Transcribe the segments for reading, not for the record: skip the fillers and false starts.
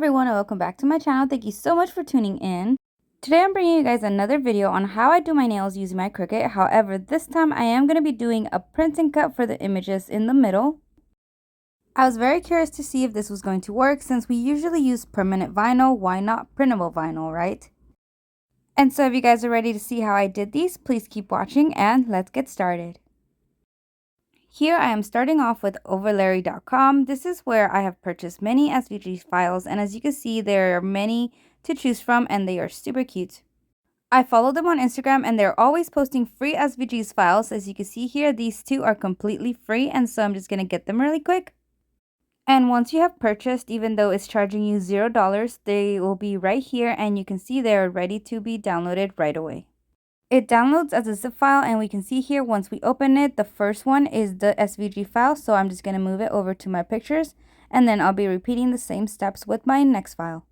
everyone, and welcome back to my channel. Thank you so much for tuning in. Today I'm bringing you guys another video on how I do my nails using my Cricut. However, this time I am going to be doing a print and cut for the images in the middle. I was very curious to see if this was going to work since we usually use permanent vinyl. Why not printable vinyl, right? And so if you guys are ready to see how I did these, please keep watching and let's get started. Here I am starting off with Ovalery.com. This is where I have purchased many SVG files, and as you can see, there are many to choose from and they are super cute. I follow them on Instagram and they're always posting free SVGs files. As you can see here, these two are completely free, and so I'm just going to get them really quick. And once you have purchased, even though it's charging you $0, they will be right here and you can see they're ready to be downloaded right away. It downloads as a zip file, and we can see here once we open it, the first one is the SVG file. So I'm just going to move it over to my pictures, and then I'll be repeating the same steps with my next file.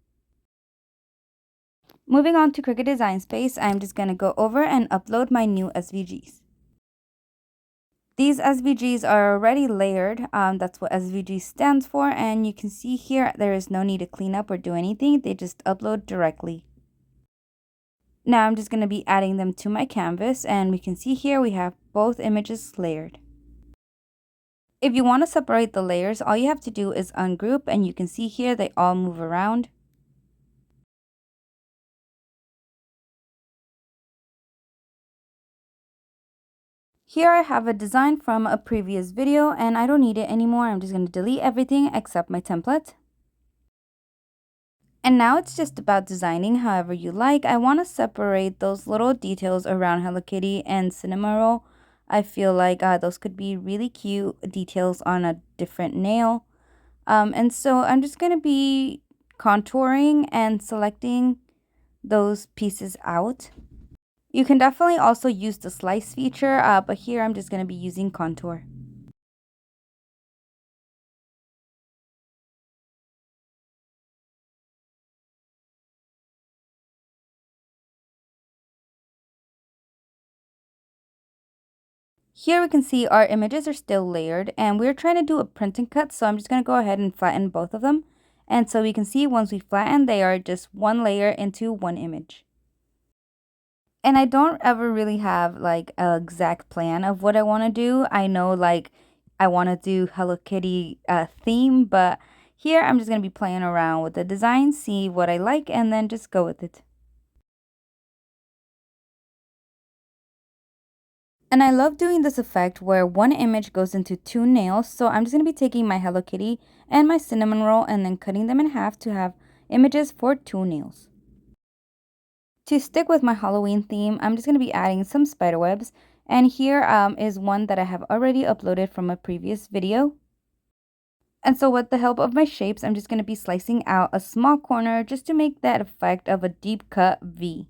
Moving on to Cricut Design Space, I'm just going to go over and upload my new SVGs. These SVGs are already layered. That's what SVG stands for, and you can see here there is no need to clean up or do anything. They just upload directly. Now I'm just going to be adding them to my canvas, and we can see here we have both images layered. If you want to separate the layers, all you have to do is ungroup, and you can see here they all move around. Here I have a design from a previous video and I don't need it anymore. I'm just going to delete everything except my template. And now it's just about designing however you like. I want to separate those little details around Hello Kitty and cinnamon roll. I feel like those could be really cute details on a different nail. And so I'm just going to be contouring and selecting those pieces out. You can definitely also use the slice feature, but here I'm just going to be using contour. Here we can see our images are still layered, and we're trying to do a print and cut, so I'm just going to go ahead and flatten both of them. And so we can see once we flatten, they are just one layer into one image. And I don't ever really have like an exact plan of what I want to do. I know like I want to do Hello Kitty theme, but here I'm just going to be playing around with the design, see what I like, and then just go with it. And I love doing this effect where one image goes into two nails. So I'm just going to be taking my Hello Kitty and my cinnamon roll and then cutting them in half to have images for two nails. To stick with my Halloween theme, I'm just going to be adding some spider webs. And here is one that I have already uploaded from a previous video. And so with the help of my shapes, I'm just going to be slicing out a small corner just to make that effect of a deep cut V.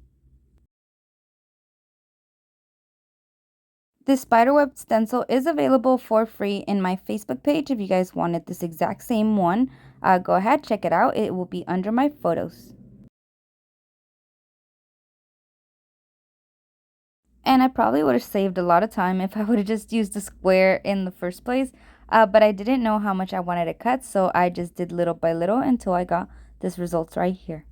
This spiderweb stencil is available for free in my Facebook page. If you guys wanted this exact same one, go ahead, check it out. It will be under my photos. And I probably would have saved a lot of time if I would have just used the square in the first place. But I didn't know how much I wanted to cut, so I just did little by little until I got this results right here.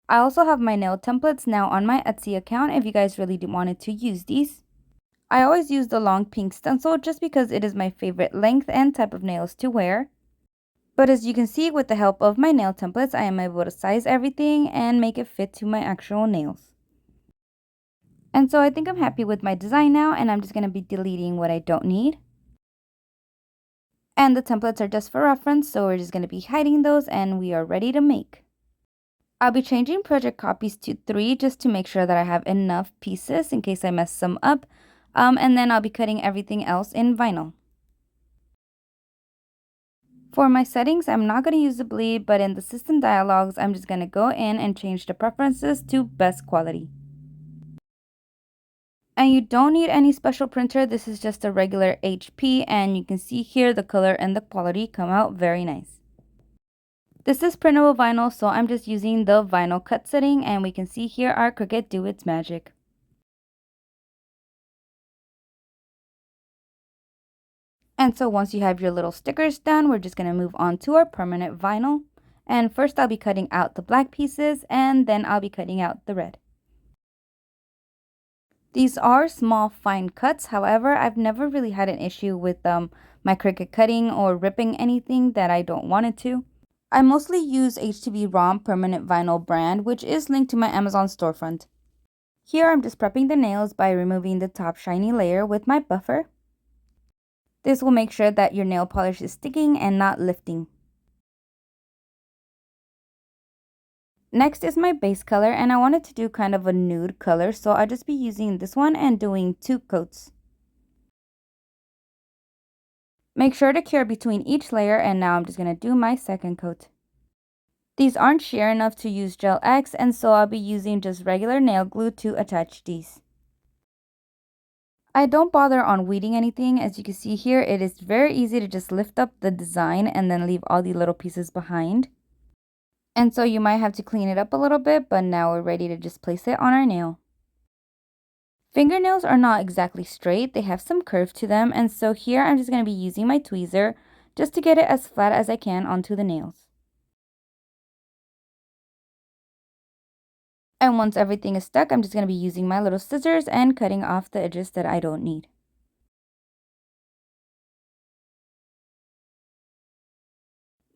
I also have my nail templates now on my Etsy account if you guys really wanted to use these. I always use the long pink stencil just because it is my favorite length and type of nails to wear. But as you can see, with the help of my nail templates, I am able to size everything and make it fit to my actual nails. And so I think I'm happy with my design now, and I'm just going to be deleting what I don't need. And the templates are just for reference, so we're just going to be hiding those and we are ready to make. I'll be changing project copies to 3 just to make sure that I have enough pieces in case I mess some up. And then I'll be cutting everything else in vinyl. For my settings, I'm not going to use the bleed, but in the system dialogues, I'm just going to go in and change the preferences to best quality. And you don't need any special printer. This is just a regular HP, and you can see here the color and the quality come out very nice. This is printable vinyl, so I'm just using the vinyl cut setting, and we can see here our Cricut do its magic. And so once you have your little stickers done, we're just going to move on to our permanent vinyl. And first I'll be cutting out the black pieces, and then I'll be cutting out the red. These are small fine cuts, however, I've never really had an issue with my Cricut cutting or ripping anything that I don't want it to. I mostly use HTV ROM permanent vinyl brand, which is linked to my Amazon storefront. Here I'm just prepping the nails by removing the top shiny layer with my buffer. This will make sure that your nail polish is sticking and not lifting. Next is my base color, and I wanted to do kind of a nude color, so I'll just be using this one and doing 2 coats. Make sure to cure between each layer, and now I'm just going to do my second coat. These aren't sheer enough to use Gel X, and so I'll be using just regular nail glue to attach these. I don't bother on weeding anything. As you can see here, it is very easy to just lift up the design and then leave all the little pieces behind. And so you might have to clean it up a little bit, but now we're ready to just place it on our nail. Fingernails are not exactly straight, they have some curve to them, and so here I'm just going to be using my tweezer just to get it as flat as I can onto the nails. And once everything is stuck, I'm just going to be using my little scissors and cutting off the edges that I don't need.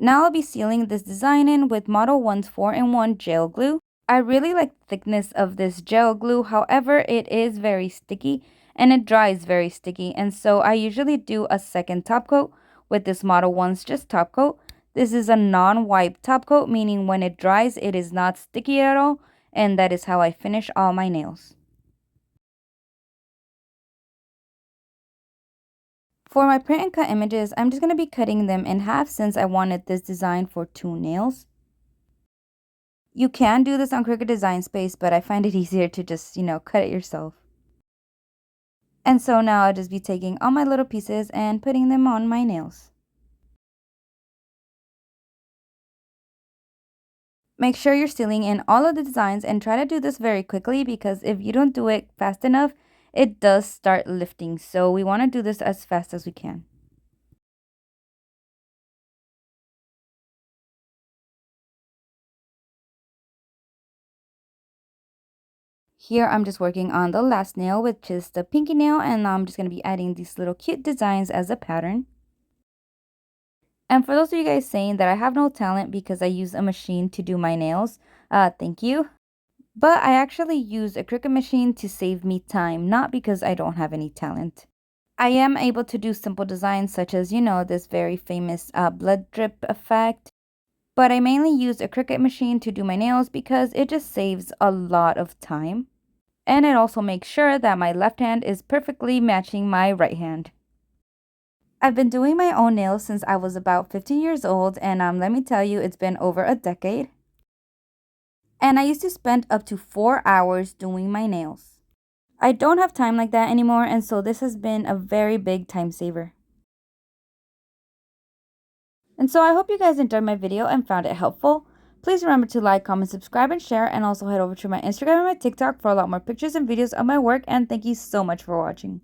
Now I'll be sealing this design in with Model 1's 4-in-1 gel glue. I really like the thickness of this gel glue, however it is very sticky and it dries very sticky, and so I usually do a second top coat with this Model 1's just top coat. This is a non-wipe top coat, meaning when it dries it is not sticky at all, and that is how I finish all my nails. For my print and cut images, I'm just going to be cutting them in half since I wanted this design for 2 nails. You can do this on Cricut Design Space, but I find it easier to just, cut it yourself. And so now I'll just be taking all my little pieces and putting them on my nails. Make sure you're sealing in all of the designs and try to do this very quickly, because if you don't do it fast enough, it does start lifting. So we want to do this as fast as we can. Here I'm just working on the last nail, which is the pinky nail, and now I'm just going to be adding these little cute designs as a pattern. And for those of you guys saying that I have no talent because I use a machine to do my nails, thank you. But I actually use a Cricut machine to save me time, not because I don't have any talent. I am able to do simple designs such as, this very famous blood drip effect. But I mainly use a Cricut machine to do my nails because it just saves a lot of time. And it also makes sure that my left hand is perfectly matching my right hand. I've been doing my own nails since I was about 15 years old, and let me tell you, it's been over a decade. And I used to spend up to 4 hours doing my nails. I don't have time like that anymore, and so this has been a very big time saver. And so I hope you guys enjoyed my video and found it helpful. Please remember to like, comment, subscribe, and share, and also head over to my Instagram and my TikTok for a lot more pictures and videos of my work, and thank you so much for watching.